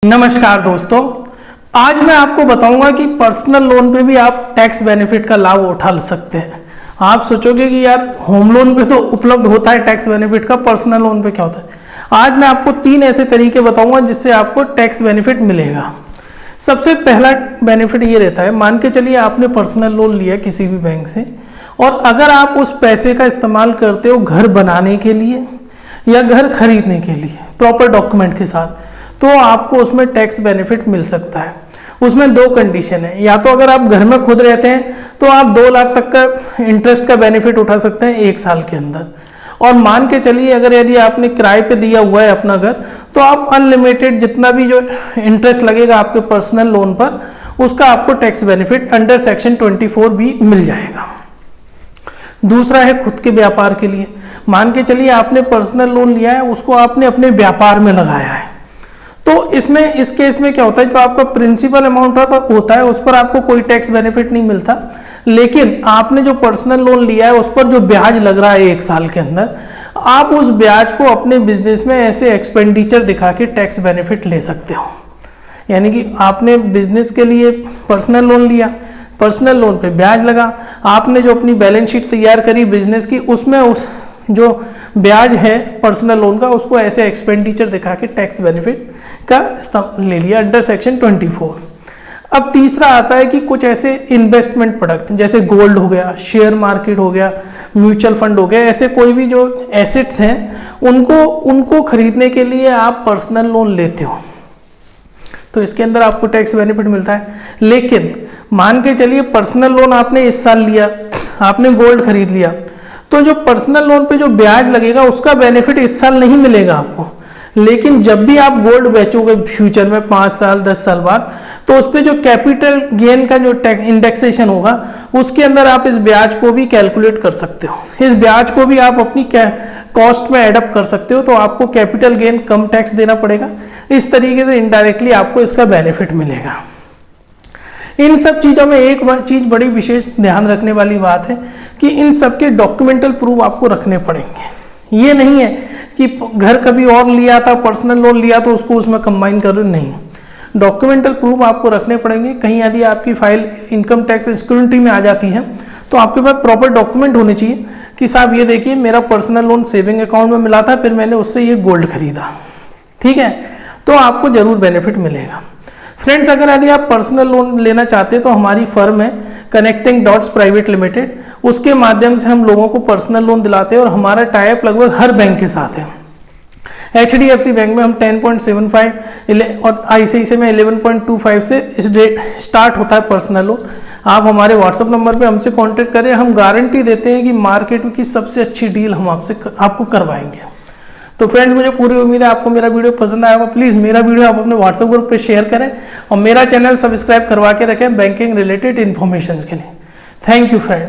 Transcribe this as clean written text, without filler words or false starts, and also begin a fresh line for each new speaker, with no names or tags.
नमस्कार दोस्तों, आज मैं आपको बताऊंगा कि पर्सनल लोन पे भी आप टैक्स बेनिफिट का लाभ उठा सकते हैं। आप सोचोगे कि यार होम लोन पे तो उपलब्ध होता है टैक्स बेनिफिट का, पर्सनल लोन पे क्या होता है। आज मैं आपको 3 ऐसे तरीके बताऊंगा जिससे आपको टैक्स बेनिफिट मिलेगा। सबसे पहला बेनिफिट ये रहता है, मान के चलिए आपने पर्सनल लोन लिया किसी भी बैंक से, और अगर आप उस पैसे का इस्तेमाल करते हो घर बनाने के लिए या घर खरीदने के लिए प्रॉपर डॉक्यूमेंट के साथ, तो आपको उसमें टैक्स बेनिफिट मिल सकता है। उसमें 2 कंडीशन है, या तो अगर आप घर में खुद रहते हैं तो आप 2 लाख तक का इंटरेस्ट का बेनिफिट उठा सकते हैं 1 साल के अंदर। और मान के चलिए अगर यदि आपने किराए पे दिया हुआ है अपना घर, तो आप अनलिमिटेड जितना भी जो इंटरेस्ट लगेगा आपके पर्सनल लोन पर, उसका आपको टैक्स बेनिफिट अंडर सेक्शन 24 भी मिल जाएगा। दूसरा है खुद के व्यापार के लिए। मान के चलिए आपने पर्सनल लोन लिया है, उसको आपने अपने व्यापार में लगाया है, तो इसमें इस केस में क्या होता है, जो आपका प्रिंसिपल अमाउंट होता है उस पर आपको कोई टैक्स बेनिफिट नहीं मिलता, लेकिन आपने जो पर्सनल लोन लिया है उस पर जो ब्याज लग रहा है 1 साल के अंदर, आप उस ब्याज को अपने बिजनेस में ऐसे एक्सपेंडिचर दिखा के टैक्स बेनिफिट ले सकते हो। यानी कि आपने बिजनेस के लिए पर्सनल लोन लिया, पर्सनल लोन पे ब्याज लगा, आपने जो अपनी बैलेंस शीट तैयार करी बिजनेस की, उसमें उस जो ब्याज है पर्सनल लोन का, उसको ऐसे एक्सपेंडिचर दिखा के टैक्स बेनिफिट का ले लिया अंडर सेक्शन 24। अब तीसरा आता है कि कुछ ऐसे इन्वेस्टमेंट प्रोडक्ट जैसे गोल्ड हो गया, शेयर मार्केट हो गया, म्यूचुअल फंड हो गया, ऐसे कोई भी जो एसेट्स हैं उनको खरीदने के लिए आप पर्सनल लोन लेते हो, तो इसके अंदर आपको टैक्स बेनिफिट मिलता है। लेकिन मान के चलिए पर्सनल लोन आपने इस साल लिया, आपने गोल्ड खरीद लिया, तो जो पर्सनल लोन पे जो ब्याज लगेगा उसका बेनिफिट इस साल नहीं मिलेगा आपको, लेकिन जब भी आप गोल्ड बेचोगे फ्यूचर में 5 साल 10 साल बाद, तो उस पे जो कैपिटल गेन का जो इंडेक्सेशन होगा उसके अंदर आप इस ब्याज को भी कैलकुलेट कर सकते हो। इस ब्याज को भी आप अपनी कॉस्ट में एडअप कर सकते हो, तो आपको कैपिटल गेन कम टैक्स देना पड़ेगा। इस तरीके से इनडायरेक्टली आपको इसका बेनिफिट मिलेगा। इन सब चीज़ों में एक चीज़ बड़ी विशेष ध्यान रखने वाली बात है कि इन सब के डॉक्यूमेंटल प्रूफ आपको रखने पड़ेंगे। ये नहीं है कि घर कभी और लिया था, पर्सनल लोन लिया तो उसको उसमें कंबाइन कर, नहीं, डॉक्यूमेंटल प्रूफ आपको रखने पड़ेंगे। कहीं यदि आपकी फाइल इनकम टैक्स स्क्रूटिनी में आ जाती है तो आपके पास प्रॉपर डॉक्यूमेंट होने चाहिए कि साहब ये देखिए मेरा पर्सनल लोन सेविंग अकाउंट में मिला था, फिर मैंने उससे ये गोल्ड खरीदा, ठीक है, तो आपको जरूर बेनिफिट मिलेगा। फ्रेंड्स, अगर यदि आप पर्सनल लोन लेना चाहते हैं तो हमारी फर्म है कनेक्टिंग डॉट्स प्राइवेट लिमिटेड, उसके माध्यम से हम लोगों को पर्सनल लोन दिलाते हैं और हमारा टाइप लगभग हर बैंक के साथ है। HDFC बैंक में हम 10.75 और ICICI में 11.25 से इस स्टार्ट होता है पर्सनल लोन। आप हमारे व्हाट्सएप नंबर पे हमसे कांटेक्ट करें, हम गारंटी देते हैं कि मार्केट की सबसे अच्छी डील हम आपको करवाएंगे। तो फ्रेंड्स, मुझे पूरी उम्मीद है आपको मेरा वीडियो पसंद आया होगा। प्लीज़ मेरा वीडियो आप अपने व्हाट्सएप ग्रुप पे शेयर करें और मेरा चैनल सब्सक्राइब करवा के रखें बैंकिंग रिलेटेड इन्फॉर्मेशन के लिए। Thank you friend.